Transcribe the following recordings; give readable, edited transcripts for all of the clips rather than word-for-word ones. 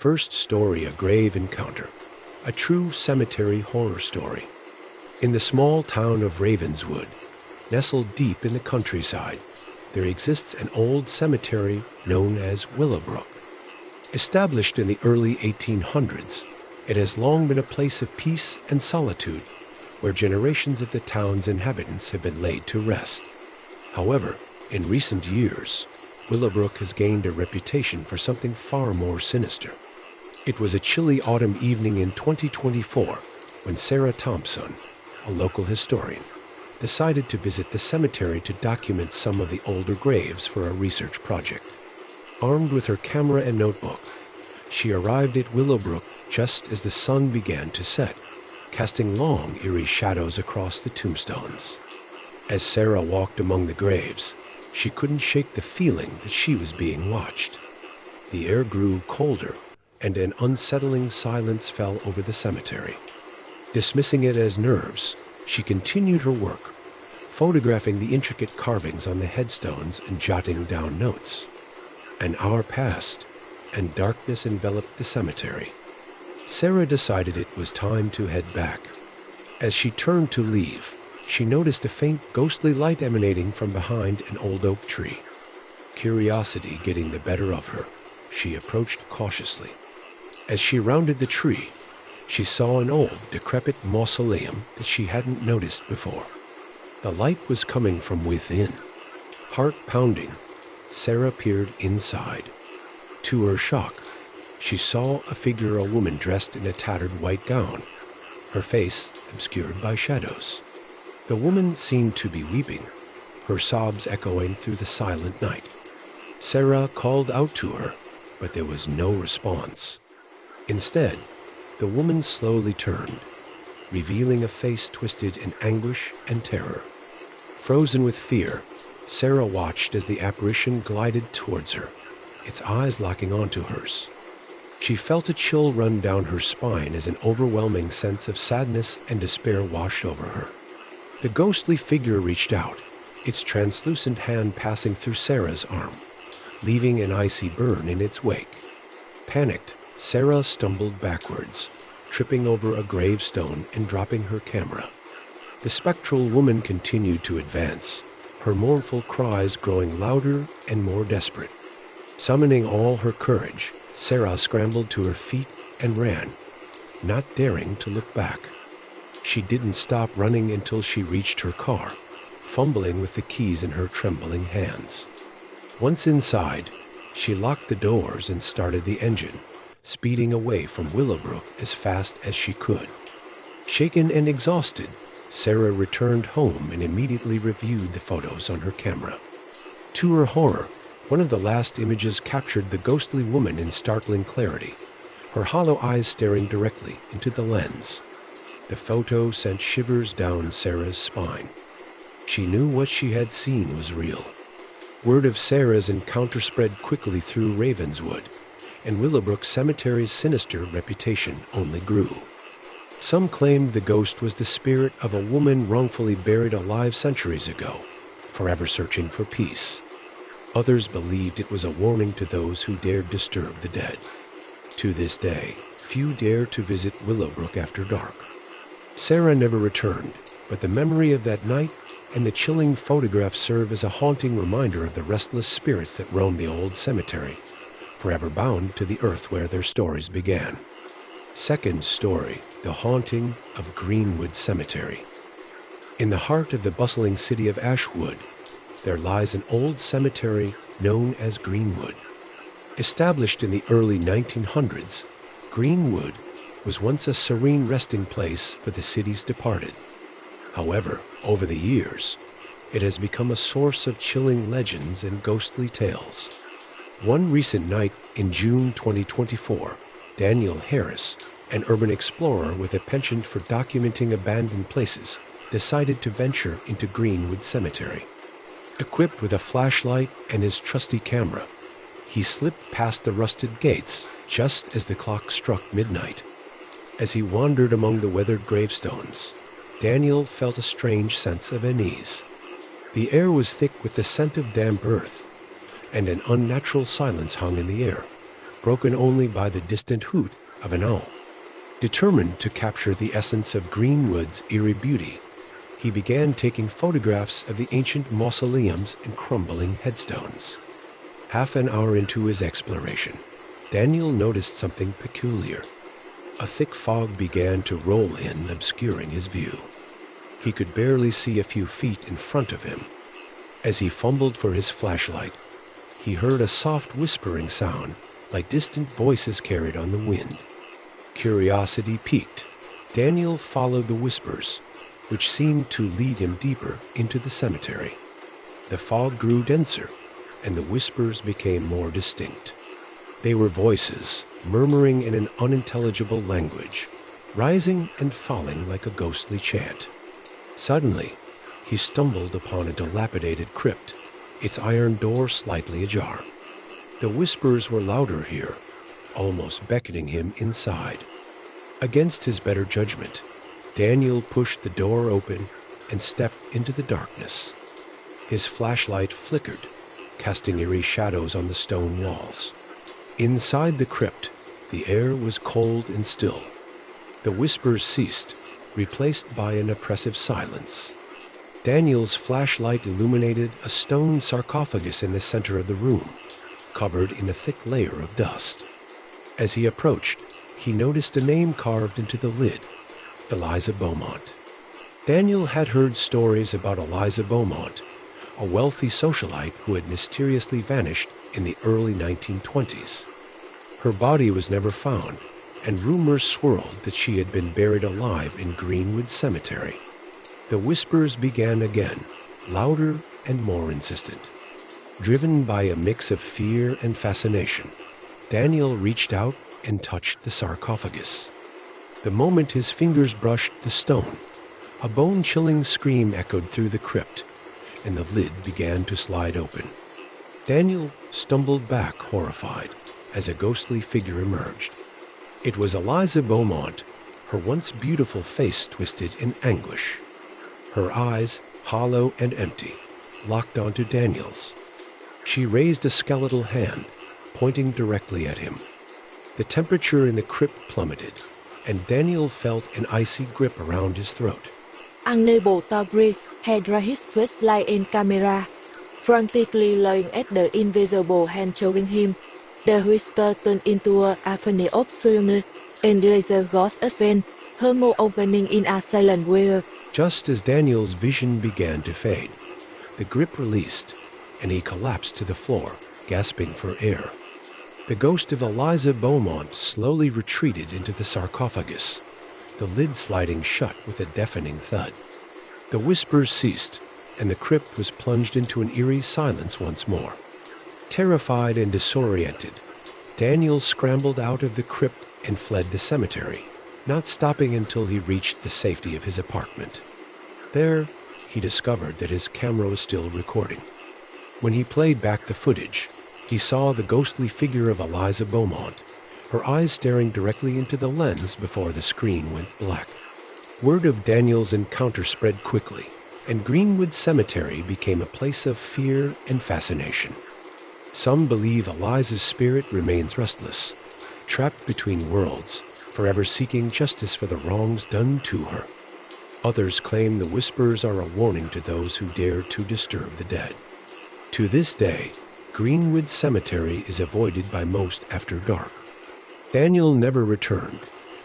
First story, a grave encounter, a true cemetery horror story. In the small town of Ravenswood, nestled deep in the countryside, there exists an old cemetery known as Willowbrook. Established in the early 1800s, it has long been a place of peace and solitude, where generations of the town's inhabitants have been laid to rest. However, in recent years, Willowbrook has gained a reputation for something far more sinister. It was a chilly autumn evening in 2024 when Sarah Thompson, a local historian, decided to visit the cemetery to document some of the older graves for a research project. Armed with her camera and notebook, she arrived at Willowbrook just as the sun began to set, casting long, eerie shadows across the tombstones. As Sarah walked among the graves, she couldn't shake the feeling that she was being watched. The air grew colder, and an unsettling silence fell over the cemetery. Dismissing it as nerves, she continued her work, photographing the intricate carvings on the headstones and jotting down notes. An hour passed, and darkness enveloped the cemetery. Sarah decided it was time to head back. As she turned to leave, she noticed a faint ghostly light emanating from behind an old oak tree. Curiosity getting the better of her, she approached cautiously. As she rounded the tree, she saw an old, decrepit mausoleum that she hadn't noticed before. The light was coming from within. Heart pounding, Sarah peered inside. To her shock, she saw a figure, a woman dressed in a tattered white gown, her face obscured by shadows. The woman seemed to be weeping, her sobs echoing through the silent night. Sarah called out to her, but there was no response. Instead, the woman slowly turned, revealing a face twisted in anguish and terror. Frozen with fear, Sarah watched as the apparition glided towards her, its eyes locking onto hers. She felt a chill run down her spine as an overwhelming sense of sadness and despair washed over her. The ghostly figure reached out, its translucent hand passing through Sarah's arm, leaving an icy burn in its wake. Panicked, Sarah stumbled backwards, tripping over a gravestone and dropping her camera. The spectral woman continued to advance, her mournful cries growing louder and more desperate. Summoning all her courage, Sarah scrambled to her feet and ran, not daring to look back. She didn't stop running until she reached her car, fumbling with the keys in her trembling hands. Once inside, she locked the doors and started the engine, speeding away from Willowbrook as fast as she could. Shaken and exhausted, Sarah returned home and immediately reviewed the photos on her camera. To her horror, one of the last images captured the ghostly woman in startling clarity, her hollow eyes staring directly into the lens. The photo sent shivers down Sarah's spine. She knew what she had seen was real. Word of Sarah's encounter spread quickly through Ravenswood, and Willowbrook Cemetery's sinister reputation only grew. Some claimed the ghost was the spirit of a woman wrongfully buried alive centuries ago, forever searching for peace. Others believed it was a warning to those who dared disturb the dead. To this day, few dare to visit Willowbrook after dark. Sarah never returned, but the memory of that night and the chilling photographs serve as a haunting reminder of the restless spirits that roam the old cemetery, forever bound to the earth where their stories began. Second story, the haunting of Greenwood Cemetery. In the heart of the bustling city of Ashwood, there lies an old cemetery known as Greenwood. Established in the early 1900s, Greenwood was once a serene resting place for the city's departed. However, over the years, it has become a source of chilling legends and ghostly tales. One recent night in June 2024, Daniel Harris, an urban explorer with a penchant for documenting abandoned places, decided to venture into Greenwood Cemetery. Equipped with a flashlight and his trusty camera, he slipped past the rusted gates just as the clock struck midnight. As he wandered among the weathered gravestones, Daniel felt a strange sense of unease. The air was thick with the scent of damp earth, and an unnatural silence hung in the air, broken only by the distant hoot of an owl. Determined to capture the essence of Greenwood's eerie beauty, he began taking photographs of the ancient mausoleums and crumbling headstones. Half an hour into his exploration, Daniel noticed something peculiar. A thick fog began to roll in, obscuring his view. He could barely see a few feet in front of him. As he fumbled for his flashlight, he heard a soft whispering sound, like distant voices carried on the wind. Curiosity piqued, Daniel followed the whispers, which seemed to lead him deeper into the cemetery. The fog grew denser, and the whispers became more distinct. They were voices, murmuring in an unintelligible language, rising and falling like a ghostly chant. Suddenly, he stumbled upon a dilapidated crypt, its iron door slightly ajar. The whispers were louder here, almost beckoning him inside. Against his better judgment, Daniel pushed the door open and stepped into the darkness. His flashlight flickered, casting eerie shadows on the stone walls. Inside the crypt, the air was cold and still. The whispers ceased, replaced by an oppressive silence. Daniel's flashlight illuminated a stone sarcophagus in the center of the room, covered in a thick layer of dust. As he approached, he noticed a name carved into the lid: Eliza Beaumont. Daniel had heard stories about Eliza Beaumont, a wealthy socialite who had mysteriously vanished in the early 1920s. Her body was never found, and rumors swirled that she had been buried alive in Greenwood Cemetery. The whispers began again, louder and more insistent. Driven by a mix of fear and fascination, Daniel reached out and touched the sarcophagus. The moment his fingers brushed the stone, a bone-chilling scream echoed through the crypt, and the lid began to slide open. Daniel stumbled back, horrified, as a ghostly figure emerged. It was Eliza Beaumont, her once beautiful face twisted in anguish. Her eyes, hollow and empty, locked onto Daniel's. She raised a skeletal hand, pointing directly at him. The temperature in the crypt plummeted, and Daniel felt an icy grip around his throat. Unable to breathe, he drew his face like in camera, frantically looking at the invisible hand showing him. The whisper turned into a symphony of screams, and laser ghost advanced, her mouth opening in a silent wail. Just as Daniel's vision began to fade, the grip released, and he collapsed to the floor, gasping for air. The ghost of Eliza Beaumont slowly retreated into the sarcophagus, the lid sliding shut with a deafening thud. The whispers ceased, and the crypt was plunged into an eerie silence once more. Terrified and disoriented, Daniel scrambled out of the crypt and fled the cemetery, not stopping until he reached the safety of his apartment. There, he discovered that his camera was still recording. When he played back the footage, he saw the ghostly figure of Eliza Beaumont, her eyes staring directly into the lens before the screen went black. Word of Daniel's encounter spread quickly, and Greenwood Cemetery became a place of fear and fascination. Some believe Eliza's spirit remains restless, trapped between worlds, forever seeking justice for the wrongs done to her. Others claim the whispers are a warning to those who dare to disturb the dead. To this day, Greenwood Cemetery is avoided by most after dark. Daniel never returned,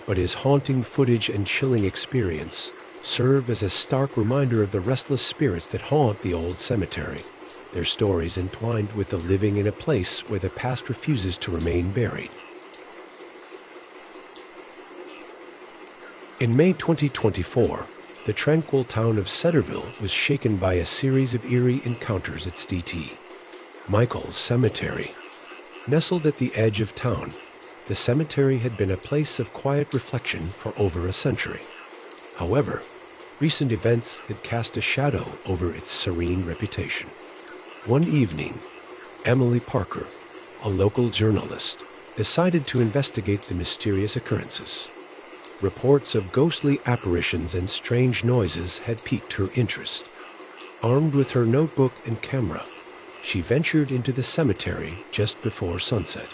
but his haunting footage and chilling experience serve as a stark reminder of the restless spirits that haunt the old cemetery, their stories entwined with the living in a place where the past refuses to remain buried. In May 2024, the tranquil town of Cedarville was shaken by a series of eerie encounters at St. Michael's Cemetery. Nestled at the edge of town, the cemetery had been a place of quiet reflection for over a century. However, recent events had cast a shadow over its serene reputation. One evening, Emily Parker, a local journalist, decided to investigate the mysterious occurrences. Reports of ghostly apparitions and strange noises had piqued her interest. Armed with her notebook and camera, she ventured into the cemetery just before sunset.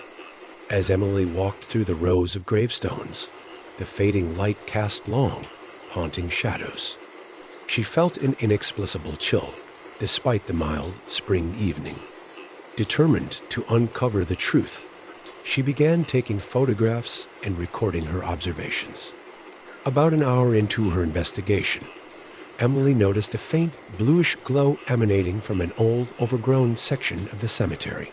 As Emily walked through the rows of gravestones, the fading light cast long, haunting shadows. She felt an inexplicable chill, despite the mild spring evening. Determined to uncover the truth, she began taking photographs and recording her observations. About an hour into her investigation, Emily noticed a faint bluish glow emanating from an old, overgrown section of the cemetery.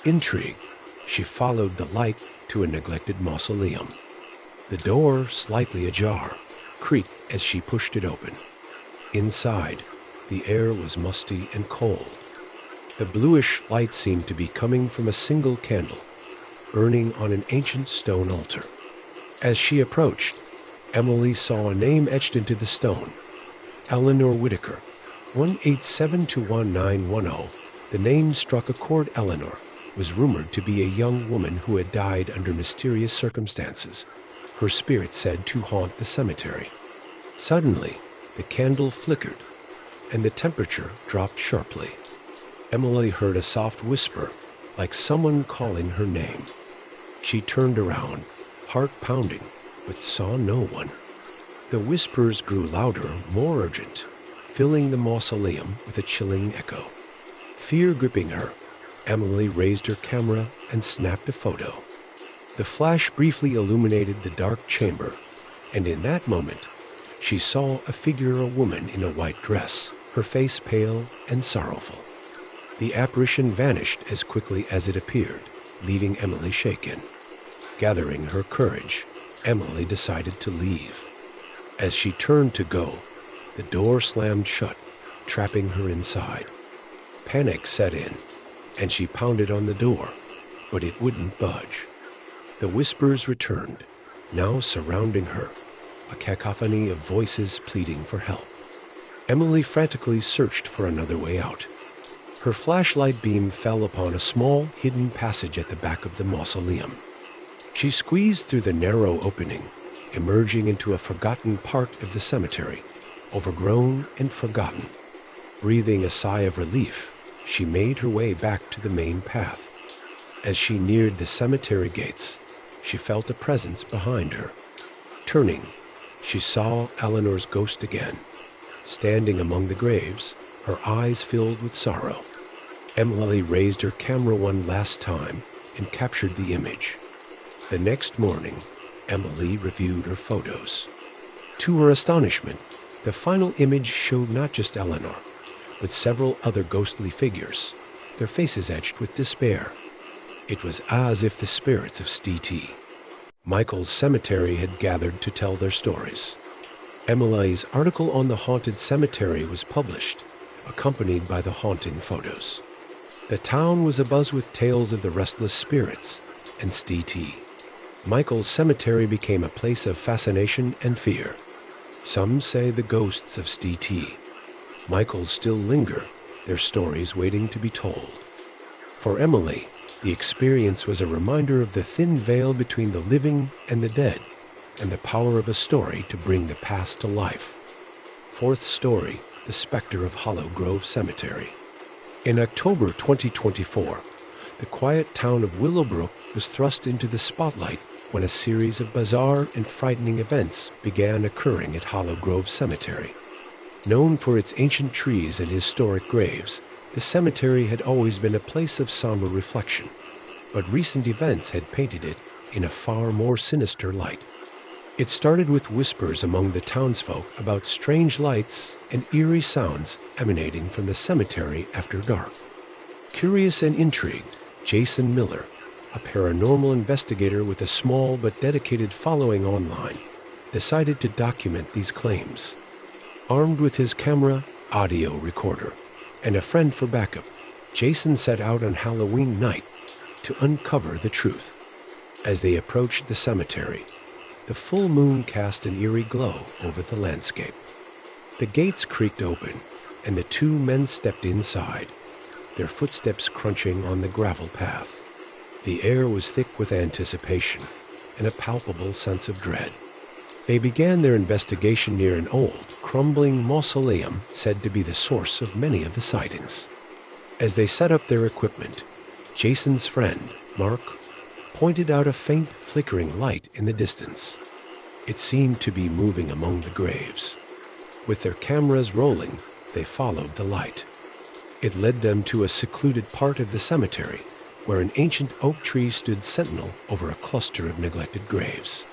Intrigued, she followed the light to a neglected mausoleum. The door, slightly ajar, creaked as she pushed it open. Inside, the air was musty and cold. The bluish light seemed to be coming from a single candle, burning on an ancient stone altar. As she approached, Emily saw a name etched into the stone: Eleanor Whitaker, 187-1910. The name struck a chord. Eleanor was rumored to be a young woman who had died under mysterious circumstances, her spirit said to haunt the cemetery. Suddenly, the candle flickered, and the temperature dropped sharply. Emily heard a soft whisper, like someone calling her name. She turned around, heart pounding, but saw no one. The whispers grew louder, more urgent, filling the mausoleum with a chilling echo. Fear gripping her, Emily raised her camera and snapped a photo. The flash briefly illuminated the dark chamber, and in that moment, she saw a figure, a woman in a white dress, her face pale and sorrowful. The apparition vanished as quickly as it appeared, leaving Emily shaken. Gathering her courage, Emily decided to leave. As she turned to go, the door slammed shut, trapping her inside. Panic set in, and she pounded on the door, but it wouldn't budge. The whispers returned, now surrounding her, a cacophony of voices pleading for help. Emily frantically searched for another way out. Her flashlight beam fell upon a small, hidden passage at the back of the mausoleum. She squeezed through the narrow opening, emerging into a forgotten part of the cemetery, overgrown and forgotten. Breathing a sigh of relief, she made her way back to the main path. As she neared the cemetery gates, she felt a presence behind her. Turning, she saw Eleanor's ghost again, standing among the graves, her eyes filled with sorrow. Emily raised her camera one last time and captured the image. The next morning, Emily reviewed her photos. To her astonishment, the final image showed not just Eleanor, but several other ghostly figures, their faces etched with despair. It was as if the spirits of St. Michael's cemetery had gathered to tell their stories. Emily's article on the haunted cemetery was published, accompanied by the haunting photos. The town was abuzz with tales of the restless spirits, and St. Michael's cemetery became a place of fascination and fear. Some say the ghosts of St. Michael's still linger, their stories waiting to be told. For Emily, the experience was a reminder of the thin veil between the living and the dead, and the power of a story to bring the past to life. Fourth story, The Spectre of Hollow Grove Cemetery. In October 2024, the quiet town of Willowbrook was thrust into the spotlight when a series of bizarre and frightening events began occurring at Hollow Grove Cemetery. Known for its ancient trees and historic graves, the cemetery had always been a place of somber reflection, but recent events had painted it in a far more sinister light. It started with whispers among the townsfolk about strange lights and eerie sounds emanating from the cemetery after dark. Curious and intrigued, Jason Miller, a paranormal investigator with a small but dedicated following online, decided to document these claims. Armed with his camera, audio recorder, and a friend for backup, Jason set out on Halloween night to uncover the truth. As they approached the cemetery, the full moon cast an eerie glow over the landscape. The gates creaked open, and the two men stepped inside, their footsteps crunching on the gravel path. The air was thick with anticipation and a palpable sense of dread. They began their investigation near an old, crumbling mausoleum said to be the source of many of the sightings. As they set up their equipment, Jason's friend, Mark, pointed out a faint flickering light in the distance. It seemed to be moving among the graves. With their cameras rolling, they followed the light. It led them to a secluded part of the cemetery, where an ancient oak tree stood sentinel over a cluster of neglected graves.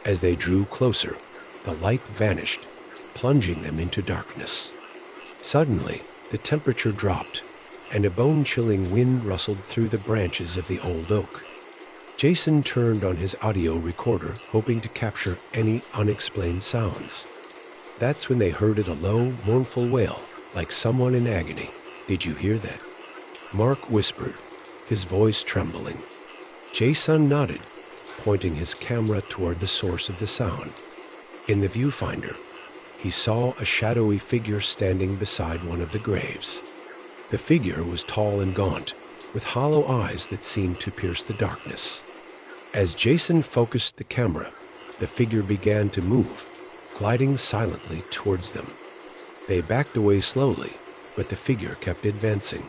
As they drew closer, the light vanished, plunging them into darkness. Suddenly, the temperature dropped, and a bone-chilling wind rustled through the branches of the old oak. Jason turned on his audio recorder, hoping to capture any unexplained sounds. That's when they heard a low, mournful wail, like someone in agony. "Did you hear that?" Mark whispered, his voice trembling. Jason nodded, pointing his camera toward the source of the sound. In the viewfinder, he saw a shadowy figure standing beside one of the graves. The figure was tall and gaunt, with hollow eyes that seemed to pierce the darkness. As Jason focused the camera, the figure began to move, gliding silently towards them. They backed away slowly, but the figure kept advancing.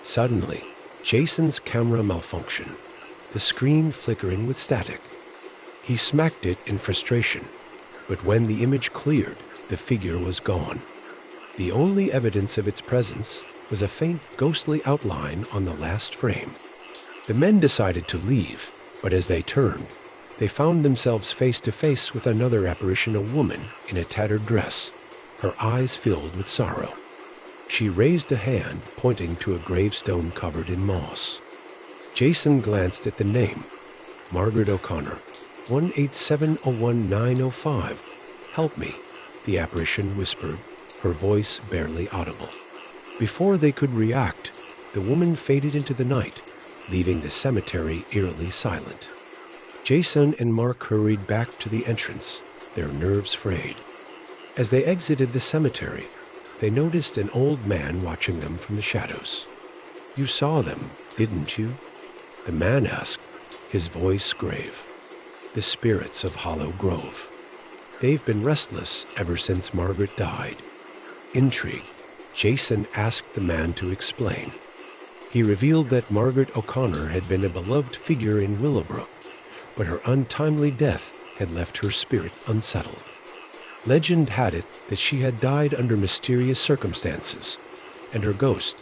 Suddenly, Jason's camera malfunctioned, the screen flickering with static. He smacked it in frustration, but when the image cleared, the figure was gone. The only evidence of its presence was a faint ghostly outline on the last frame. The men decided to leave, but as they turned, they found themselves face to face with another apparition, a woman in a tattered dress, her eyes filled with sorrow. She raised a hand, pointing to a gravestone covered in moss. Jason glanced at the name, Margaret O'Connor, 18701-905. "Help me," the apparition whispered, her voice barely audible. Before they could react, the woman faded into the night, leaving the cemetery eerily silent. Jason and Mark hurried back to the entrance, their nerves frayed. As they exited the cemetery, they noticed an old man watching them from the shadows. "You saw them, didn't you?" the man asked, his voice grave. "The spirits of Hollow Grove. They've been restless ever since Margaret died." Intrigued, Jason asked the man to explain. He revealed that Margaret O'Connor had been a beloved figure in Willowbrook, but her untimely death had left her spirit unsettled. Legend had it that she had died under mysterious circumstances, and her ghost,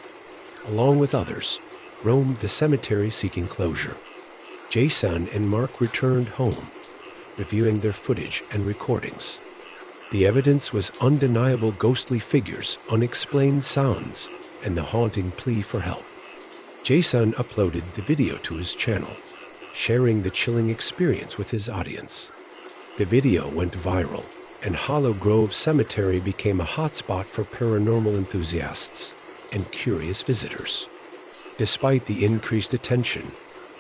along with others, roamed the cemetery seeking closure. Jason and Mark returned home, reviewing their footage and recordings. The evidence was undeniable ghostly figures, unexplained sounds, and the haunting plea for help. Jason uploaded the video to his channel, sharing the chilling experience with his audience. The video went viral, and Hollow Grove Cemetery became a hotspot for paranormal enthusiasts and curious visitors. Despite the increased attention,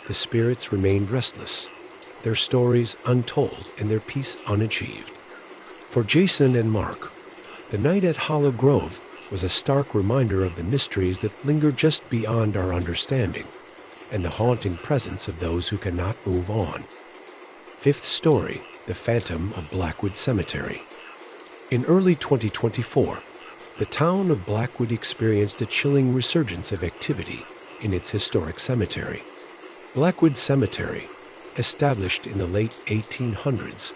the spirits remained restless, their stories untold and their peace unachieved. For Jason and Mark, the night at Hollow Grove was a stark reminder of the mysteries that linger just beyond our understanding and the haunting presence of those who cannot move on. Fifth story, the Phantom of Blackwood Cemetery. In early 2024, the town of Blackwood experienced a chilling resurgence of activity in its historic cemetery. Blackwood Cemetery, established in the late 1800s,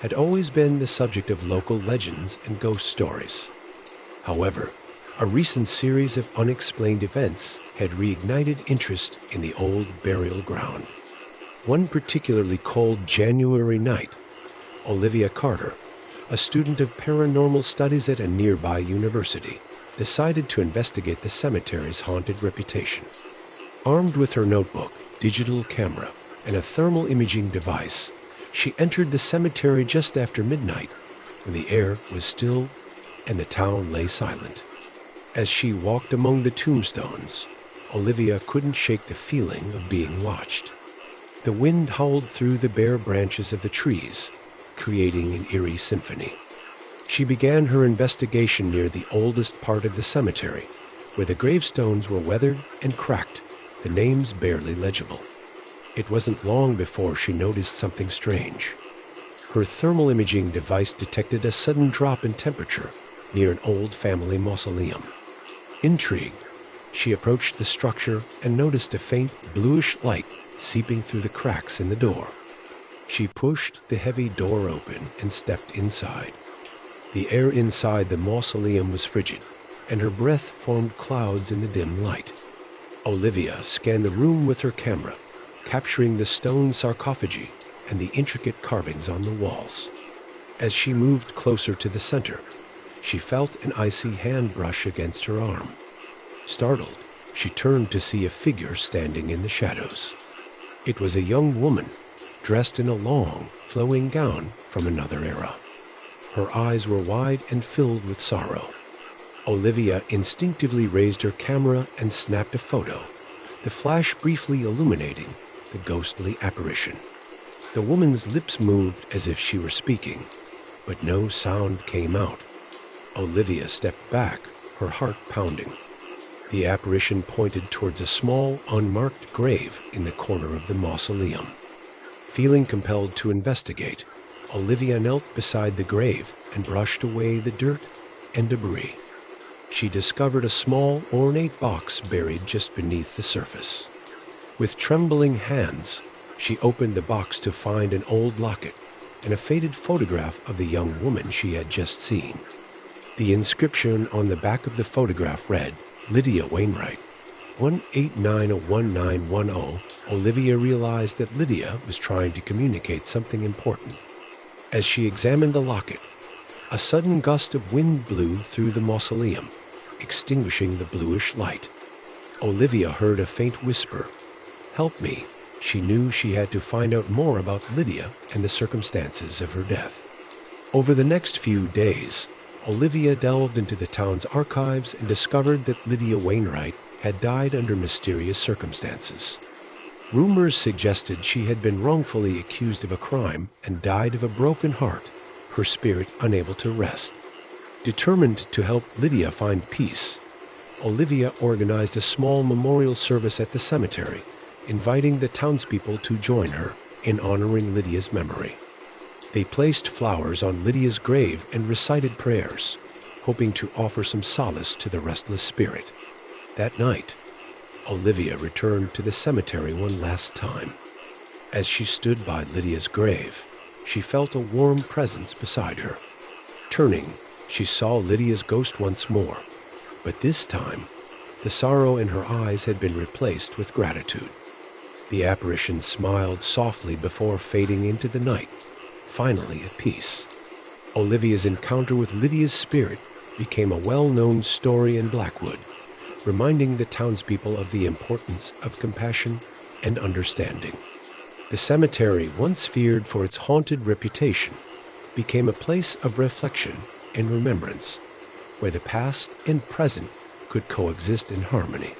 had always been the subject of local legends and ghost stories. However, a recent series of unexplained events had reignited interest in the old burial ground. One particularly cold January night, Olivia Carter, a student of paranormal studies at a nearby university, decided to investigate the cemetery's haunted reputation. Armed with her notebook, digital camera, and a thermal imaging device, she entered the cemetery just after midnight, when the air was still and the town lay silent. As she walked among the tombstones, Olivia couldn't shake the feeling of being watched. The wind howled through the bare branches of the trees, creating an eerie symphony. She began her investigation near the oldest part of the cemetery, where the gravestones were weathered and cracked, the names barely legible. It wasn't long before she noticed something strange. Her thermal imaging device detected a sudden drop in temperature near an old family mausoleum. Intrigued, she approached the structure and noticed a faint bluish light seeping through the cracks in the door. She pushed the heavy door open and stepped inside. The air inside the mausoleum was frigid, and her breath formed clouds in the dim light. Olivia scanned the room with her camera, capturing the stone sarcophagi and the intricate carvings on the walls. As she moved closer to the center, she felt an icy hand brush against her arm. Startled, she turned to see a figure standing in the shadows. It was a young woman, dressed in a long, flowing gown from another era. Her eyes were wide and filled with sorrow. Olivia instinctively raised her camera and snapped a photo, the flash briefly illuminating the ghostly apparition. The woman's lips moved as if she were speaking, but no sound came out. Olivia stepped back, her heart pounding. The apparition pointed towards a small, unmarked grave in the corner of the mausoleum. Feeling compelled to investigate, Olivia knelt beside the grave and brushed away the dirt and debris. She discovered a small, ornate box buried just beneath the surface. With trembling hands, she opened the box to find an old locket and a faded photograph of the young woman she had just seen. The inscription on the back of the photograph read, Lydia Wainwright, 1891910. Olivia realized that Lydia was trying to communicate something important. As she examined the locket, a sudden gust of wind blew through the mausoleum, extinguishing the bluish light. Olivia heard a faint whisper, "Help me." She knew she had to find out more about Lydia and the circumstances of her death. Over the next few days, Olivia delved into the town's archives and discovered that Lydia Wainwright had died under mysterious circumstances. Rumors suggested she had been wrongfully accused of a crime and died of a broken heart, her spirit unable to rest. Determined to help Lydia find peace, Olivia organized a small memorial service at the cemetery, inviting the townspeople to join her in honoring Lydia's memory. They placed flowers on Lydia's grave and recited prayers, hoping to offer some solace to the restless spirit. That night, Olivia returned to the cemetery one last time. As she stood by Lydia's grave, she felt a warm presence beside her. Turning, she saw Lydia's ghost once more, but this time, the sorrow in her eyes had been replaced with gratitude. The apparition smiled softly before fading into the night, finally at peace. Olivia's encounter with Lydia's spirit became a well-known story in Blackwood, reminding the townspeople of the importance of compassion and understanding. The cemetery, once feared for its haunted reputation, became a place of reflection and remembrance, where the past and present could coexist in harmony.